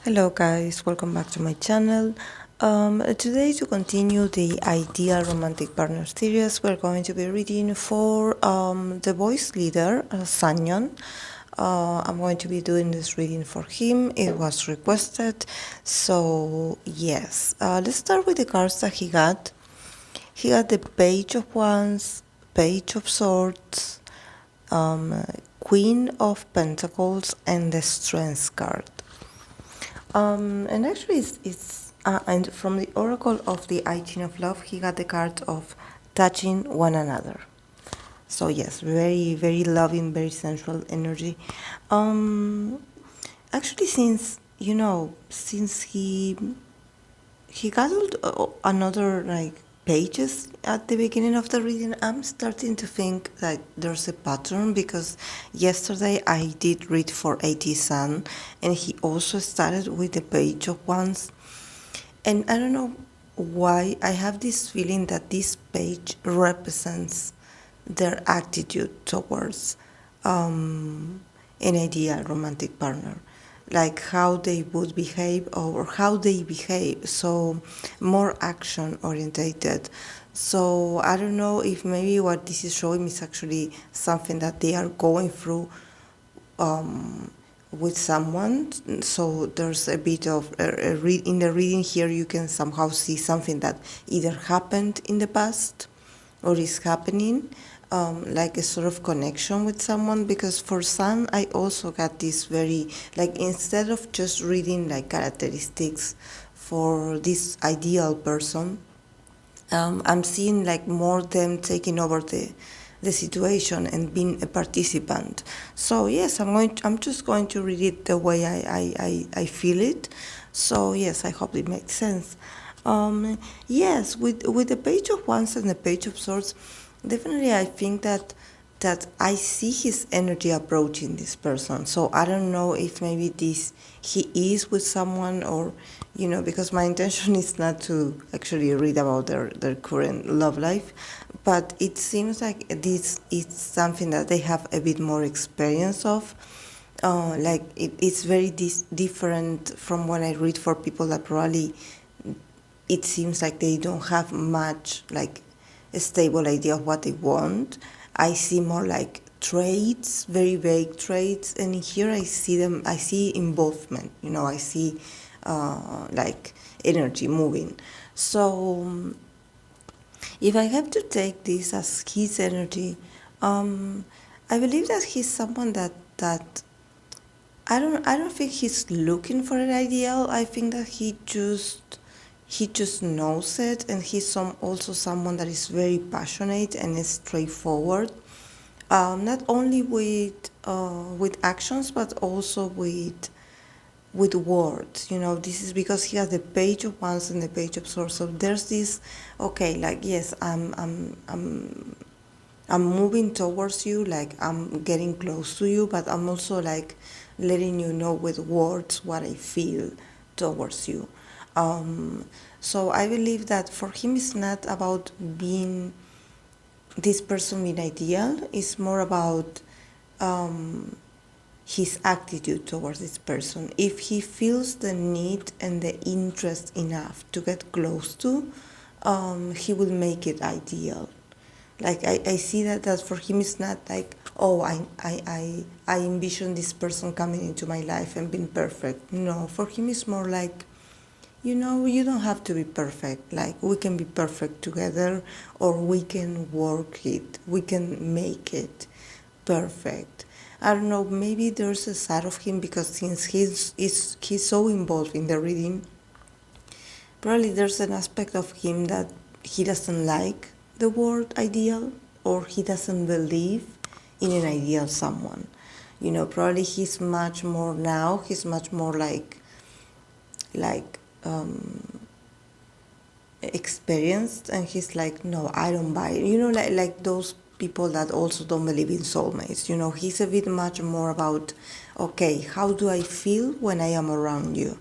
Hello guys, welcome back to my channel. Today to continue the Ideal Romantic Partner series, we're going to be reading for the Boyz leader, Sangyeon. I'm going to be doing this reading for him. It was requested. So yes, let's start with the cards that he got. He got the Page of Wands, Page of Swords, Queen of Pentacles, and the Strength card. And actually, and from the Oracle of the 18 of Love, he got the card of touching one another. So yes, very, very loving, very sensual energy. Actually, since he got another pages at the beginning of the reading, I'm starting to think that there's a pattern, because yesterday I did read for AT-san and he also started with the Page of Wands, and I don't know why I have this feeling that this page represents their attitude towards an ideal romantic partner, like how they would behave or how they behave, so more action orientated. So I don't know if maybe what this is showing is actually something that they are going through with someone. So there's a bit of in the reading here you can somehow see something that either happened in the past or is happening, like a sort of connection with someone. Because for some, I also got this very, like, instead of just reading like characteristics for this ideal person, I'm seeing like more them taking over the situation and being a participant. So yes, I'm just going to read it the way I feel it. So yes, I hope it makes sense. Yes, with the Page of Wands and the Page of Swords, definitely I think that I see his energy approaching this person. So I don't know if maybe he is with someone, or because my intention is not to actually read about their current love life, but it seems like this is something that they have a bit more experience of. It's very different from when I read for people that probably it seems like they don't have much like a stable idea of what they want. I see more like traits, very vague traits, and here I see involvement, I see like energy moving. So if I have to take this as his energy, I believe that he's someone that I don't think he's looking for an ideal. I think that he just knows it, and he's also someone that is very passionate and is straightforward, not only with actions but also with words. This is because he has the Page of Wands and the Page of Swords. So there's this, okay, like, yes, I'm moving towards you, like I'm getting close to you, but I'm also like letting you know with words what I feel towards you. So I believe that for him it's not about being this person being ideal, it's more about his attitude towards this person. If he feels the need and the interest enough to get close to, he will make it ideal. Like I see that for him it's not like, oh, I envision this person coming into my life and being perfect. No, for him it's more like, you don't have to be perfect. Like, we can be perfect together, or we can work it, we can make it perfect. I don't know, maybe there's a side of him, because since he's so involved in the reading, probably there's an aspect of him that he doesn't like the word ideal, or he doesn't believe in an ideal someone. Probably he's much more like experienced, and he's like, no, I don't buy it. Like those people that also don't believe in soulmates. He's a bit much more about, okay, how do I feel when I am around you?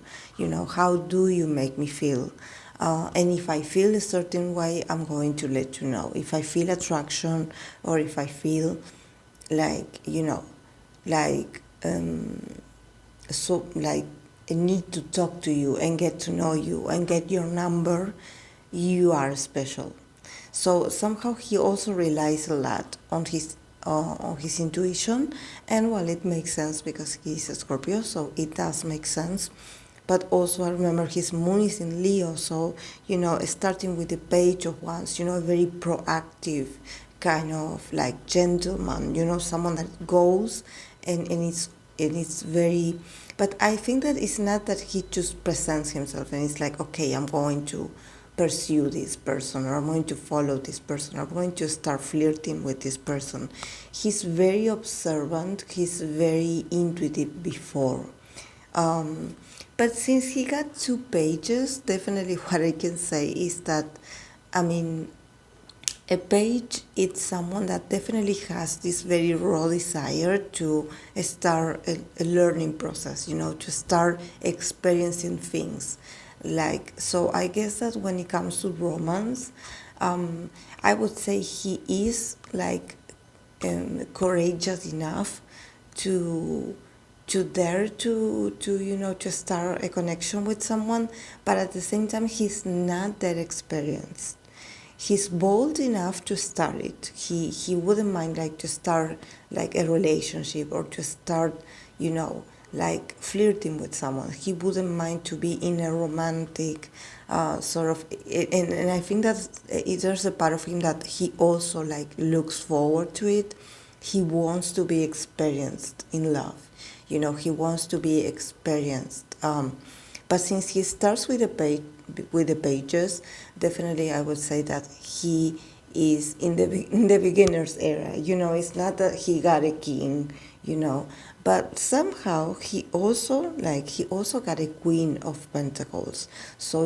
How do you make me feel? And if I feel a certain way, I'm going to let you know. If I feel attraction, or if I feel like, like so like need to talk to you and get to know you and get your number, you are special. So somehow he also relies a lot on his intuition, and well, it makes sense because he's a Scorpio, so it does make sense. But also, I remember his moon is in Leo, so starting with the Page of Wands, a very proactive kind of like gentleman, someone that goes and it's very. But I think that it's not that he just presents himself and it's like, okay, I'm going to pursue this person, or I'm going to follow this person, or I'm going to start flirting with this person. He's very observant, he's very intuitive before. But since he got 2 pages, definitely what I can say is that, I mean, a page is someone that definitely has this very raw desire to start a learning process, to start experiencing things. So I guess that when it comes to romance, I would say he is courageous enough to dare to start a connection with someone, but at the same time he's not that experienced. He's bold enough to start it. He wouldn't mind to start a relationship, or to start flirting with someone. He wouldn't mind to be in a romantic sort of, and I think that there's a part of him that he also looks forward to it. He wants to be experienced in love. He wants to be experienced. But since he starts with the pages, definitely I would say that he is in the beginner's era. It's not that he got a king, but somehow he also got a Queen of Pentacles. So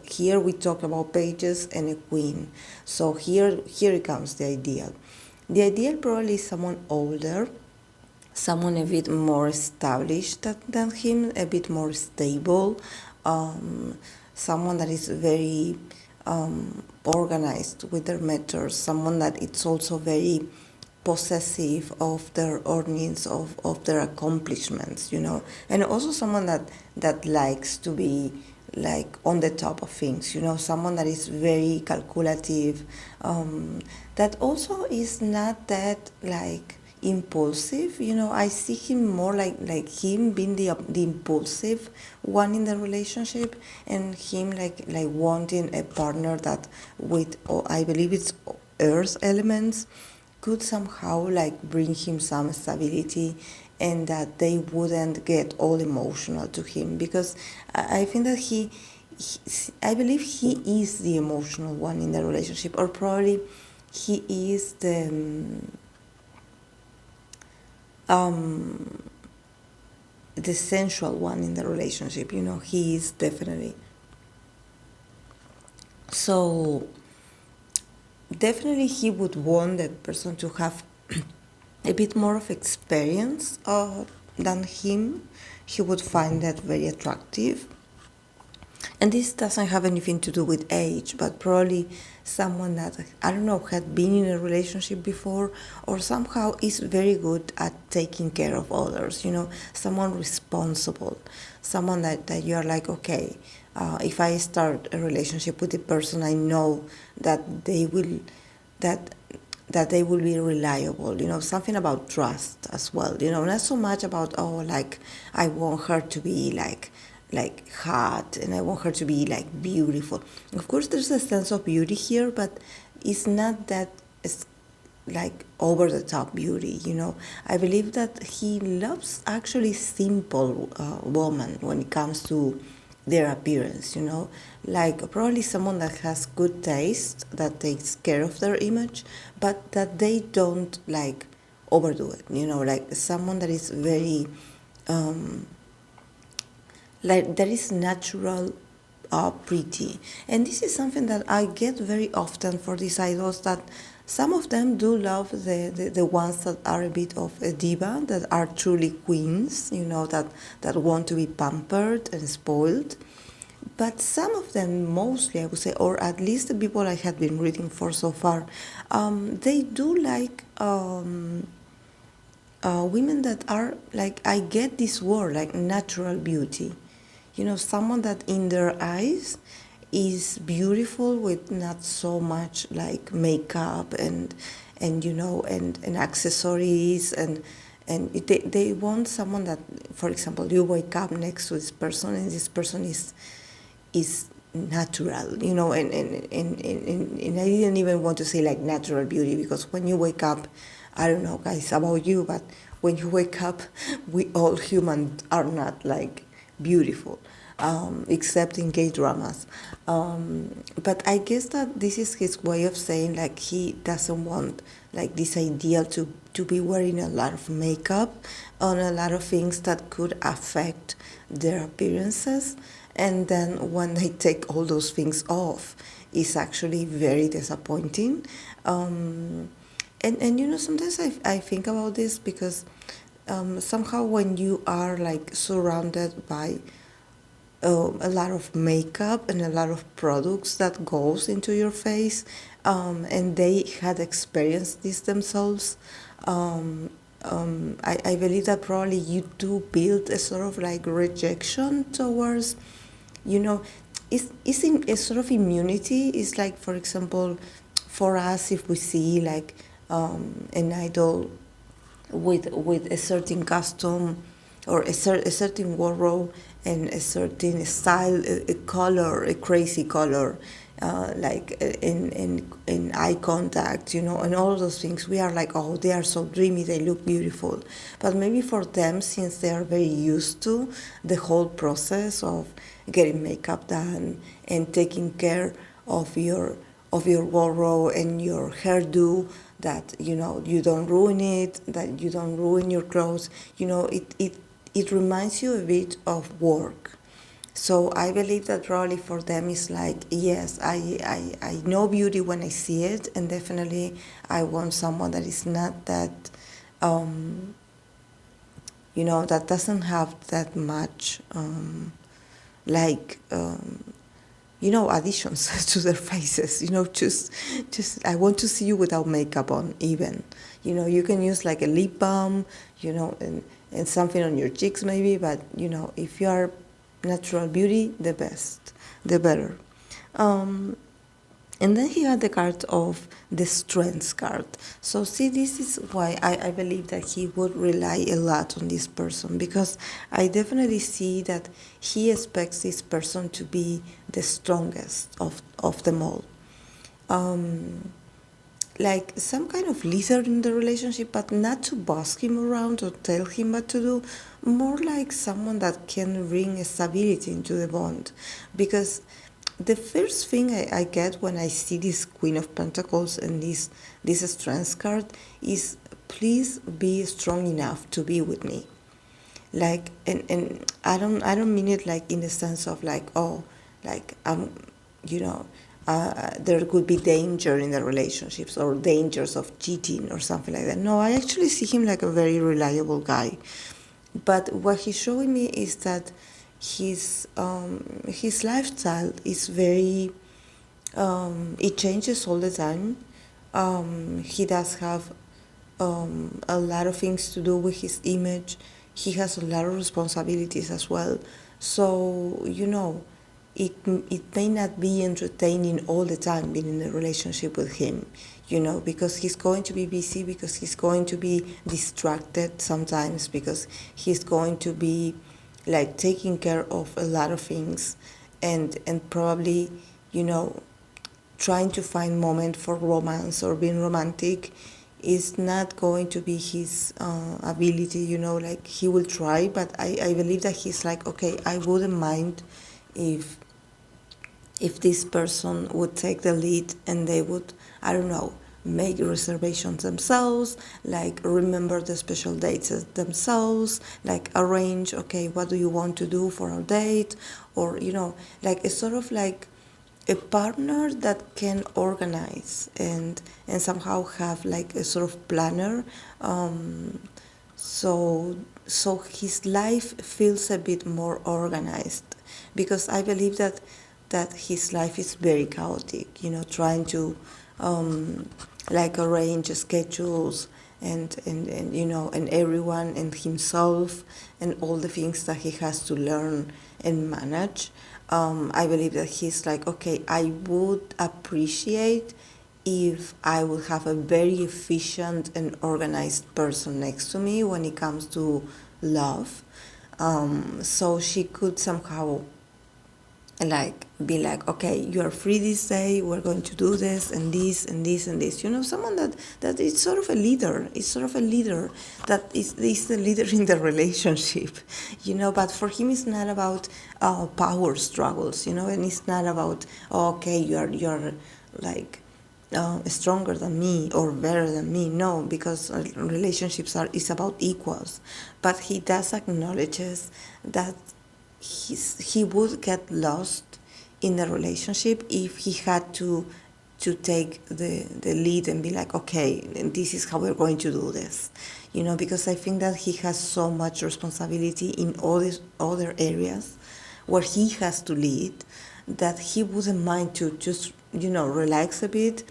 here we talk about pages and a queen. So here it comes the ideal. The ideal probably is someone older, someone a bit more established than him, a bit more stable, someone that is very organized with their matters, someone that it's also very possessive of their earnings, of their accomplishments, and also someone that likes to be on the top of things, someone that is very calculative, that also is not that impulsive. I see him more like him being the impulsive one in the relationship, and him wanting a partner that with, I believe it's earth elements, could somehow bring him some stability, and that they wouldn't get all emotional to him, because I think that I believe he is the emotional one in the relationship, or probably he is the sensual one in the relationship. He is definitely. So definitely he would want that person to have a bit more of experience than him. He would find that very attractive. And this doesn't have anything to do with age, but probably someone that, I don't know, had been in a relationship before, or somehow is very good at taking care of others, someone responsible, someone that you're okay, if I start a relationship with a person, I know that they will be reliable, something about trust as well, not so much about, I want her to be hot, and I want her to be beautiful. Of course there's a sense of beauty here, but it's not that over the top beauty. I believe that he loves actually simple women when it comes to their appearance, probably someone that has good taste, that takes care of their image, but that they don't overdo it, someone that is very that is natural, pretty. And this is something that I get very often for these idols, that some of them do love the ones that are a bit of a diva, that are truly queens, that want to be pampered and spoiled. But some of them, mostly I would say, or at least the people I have been reading for so far, they do women that are I get this word, natural beauty. someone that in their eyes is beautiful with not so much like makeup and accessories and they want someone that, for example, you wake up next to this person and this person is natural, and I didn't even want to say like natural beauty, because when you wake up, I don't know, guys, about you, but when you wake up, we all humans are not like beautiful, except in gay dramas. But I guess that this is his way of saying like he doesn't want like this ideal to be wearing a lot of makeup on a lot of things that could affect their appearances. And then when they take all those things off, it's actually very disappointing. And sometimes I think about this because somehow when you are like surrounded by a lot of makeup and a lot of products that goes into your face, and they had experienced this themselves, I believe that probably you do build a sort of like rejection towards, it's sort of immunity. It's like, for example, for us, if we see like an idol with a certain costume or a certain wardrobe and a certain style, a color, a crazy color, like in eye contact, and all of those things. We are like, oh, they are so dreamy, they look beautiful. But maybe for them, since they are very used to the whole process of getting makeup done and taking care of your wardrobe and your hairdo, that you don't ruin it, that you don't ruin your clothes. It reminds you a bit of work. So I believe that probably for them it's like, yes, I know beauty when I see it, and definitely I want someone that is not that, that doesn't have that much, like, additions to their faces. Just I want to see you without makeup on, even. You can use like a lip balm, and something on your cheeks maybe, but if you are natural beauty, the best, the better. And then he had the card of the strengths card. So see, this is why I believe that he would rely a lot on this person, because I definitely see that he expects this person to be the strongest of them all. Like some kind of leader in the relationship, but not to boss him around or tell him what to do, more like someone that can bring stability into the bond. Because the first thing I get when I see this Queen of Pentacles and this Strength card is, please be strong enough to be with me. Like, and I don't mean it like in the sense of like, oh, like there could be danger in the relationships or dangers of cheating or something like that. No, I actually see him like a very reliable guy. But what he's showing me is that his lifestyle is very, it changes all the time. He does have a lot of things to do with his image. He has a lot of responsibilities as well. So, it may not be entertaining all the time being in a relationship with him, because he's going to be busy, because he's going to be distracted sometimes, because he's going to be like taking care of a lot of things, and probably, trying to find moment for romance or being romantic is not going to be his ability, like he will try, but I believe that he's like, okay, I wouldn't mind if this person would take the lead and they would, I don't know, make reservations themselves, like remember the special dates themselves, like arrange, okay, what do you want to do for our date? Or, like a sort of like a partner that can organize and somehow have like a sort of planner, so his life feels a bit more organized, because I believe that his life is very chaotic, trying to like arrange schedules and everyone and himself and all the things that he has to learn and manage. I believe that he's like, okay, I would appreciate if I would have a very efficient and organized person next to me when it comes to love. So she could somehow like be like, okay, you are free this day, we're going to do this and this and this and this, someone that is sort of a leader. It's sort of a leader that is the leader in the relationship, but for him it's not about power struggles, and it's not about, oh, okay, you're like stronger than me or better than me. No, because relationships is about equals. But he does acknowledges that he would get lost in the relationship if he had to take the lead and be like, okay, this is how we're going to do this, because I think that he has so much responsibility in all these other areas where he has to lead, that he wouldn't mind to just, relax a bit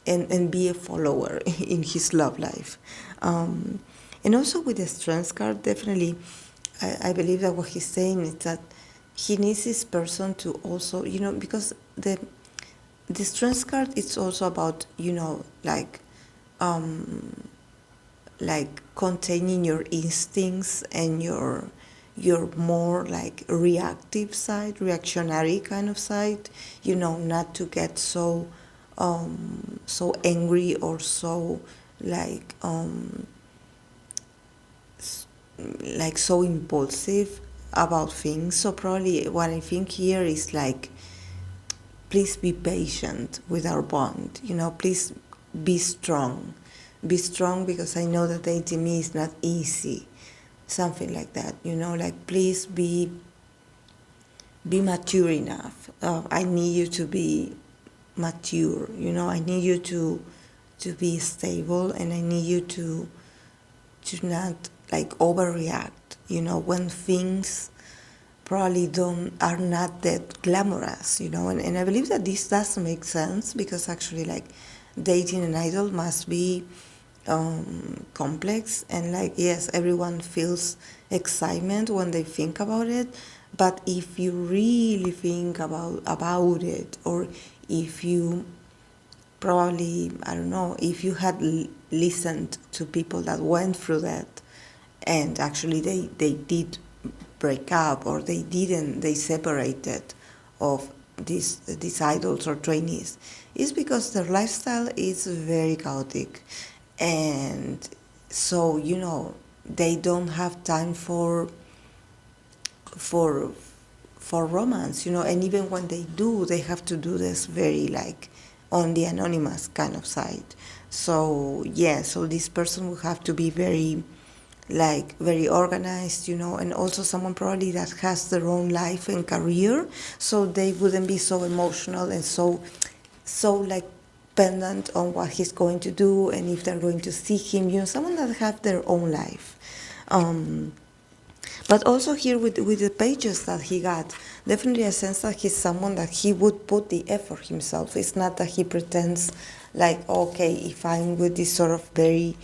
and be a follower in his love life. And also with the strength card, definitely, I believe that what he's saying is that he needs this person to also, because the strength card is also about, like containing your instincts and your more like reactive side, reactionary kind of side, not to get so angry or so like so impulsive about things. So probably what I think here is like, please be patient with our bond, please be strong. Be strong, because I know that dating me is not easy. Something like that, like please be mature enough. I need you to be mature, I need you to be stable, and I need you to not like overreact, when things probably are not that glamorous, and I believe that this does make sense, because actually like dating an idol must be complex, and like, yes, everyone feels excitement when they think about it, but if you really think about it, or if you probably, I don't know, if you had listened to people that went through that, and actually they did break up, or they separated of these idols or trainees, is because their lifestyle is very chaotic, and so they don't have time for romance, and even when they do, they have to do this very like on the anonymous kind of side. So yeah, so this person will have to be very very organized, and also someone probably that has their own life and career, so they wouldn't be so emotional and so like dependent on what he's going to do and if they're going to see him, someone that have their own life. But also here with the pages that he got, definitely a sense that he's someone that he would put the effort himself. It's not that he pretends like, okay, if I'm with this sort of very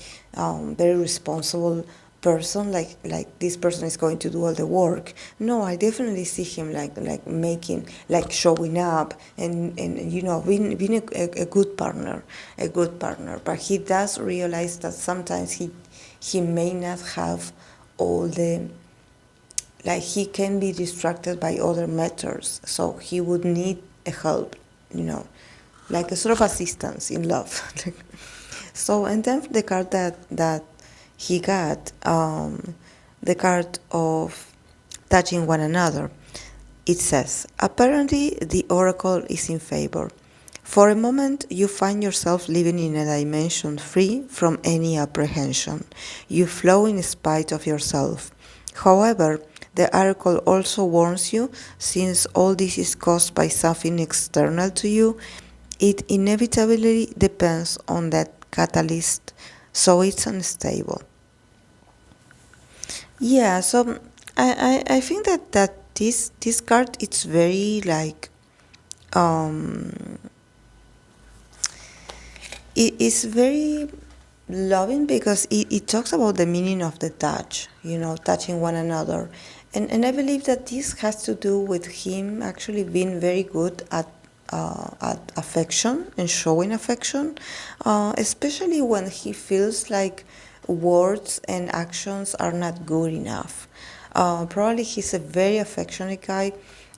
responsible person, like this person is going to do all the work. No, I definitely see him like making, like showing up and being a good partner, But he does realize that sometimes he may not have all the, like he can be distracted by other matters, so he would need a help, like a sort of assistance in love. So, and then the card that he got, the card of touching one another, it says, apparently the oracle is in favor. For a moment, you find yourself living in a dimension free from any apprehension. You flow in spite of yourself. However, the oracle also warns you, since all this is caused by something external to you, it inevitably depends on that catalyst, so it's unstable. Yeah, so I think that this card, it's very like it's very loving, because it talks about the meaning of the touch, touching one another, And I believe that this has to do with him actually being very good at affection and showing affection, especially when he feels like words and actions are not good enough. Probably he's a very affectionate guy,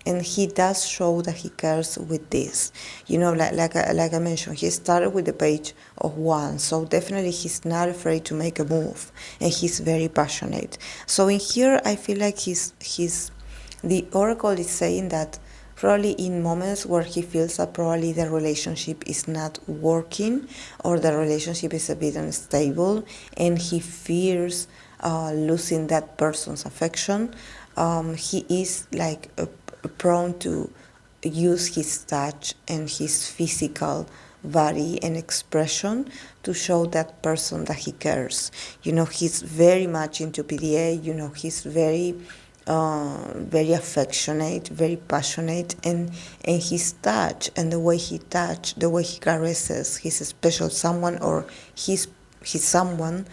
and he does show that he cares with this. Like I mentioned, he started with the page of one, so definitely he's not afraid to make a move, and he's very passionate. So in here, I feel like the oracle is saying that probably in moments where he feels that probably the relationship is not working, or the relationship is a bit unstable, and he fears losing that person's affection, he is like prone to use his touch and his physical body and expression to show that person that he cares. He's very much into PDA. He's very affectionate, very passionate, and his touch and the way he touch, the way he caresses his special someone, or his someone.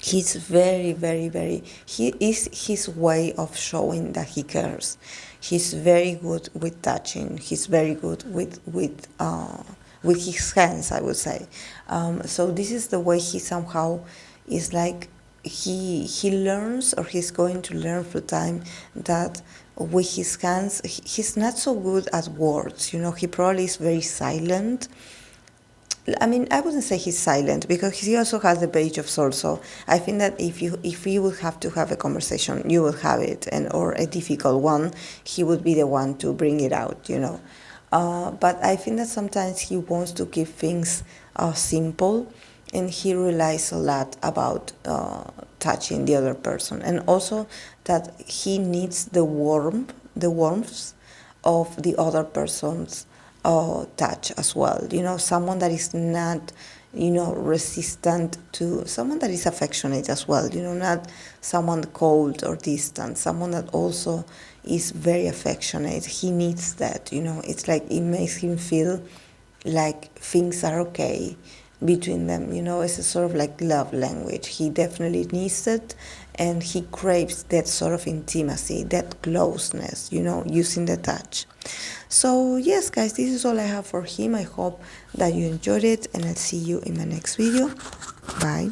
He's very, very, very. He is his way of showing that he cares. He's very good with touching. He's very good with his hands, I would say. So this is the way he somehow is like he learns, or he's going to learn through time, that with his hands he's not so good at words. He probably is very silent. I mean, I wouldn't say he's silent, because he also has the page of swords. So I think that if you would have to have a conversation, you would have it, or a difficult one, he would be the one to bring it out. But I think that sometimes he wants to keep things simple, and he relies a lot about touching the other person, and also that he needs the warmth of the other person's touch as well. Someone that is not, resistant to, someone that is affectionate as well. Not someone cold or distant. Someone that also is very affectionate. He needs that. It's like it makes him feel like things are okay between them. It's a sort of like love language. He definitely needs it, and he craves that sort of intimacy, that closeness, using the touch. So yes, guys, this is all I have for him. I hope that you enjoyed it, and I'll see you in my next video. Bye.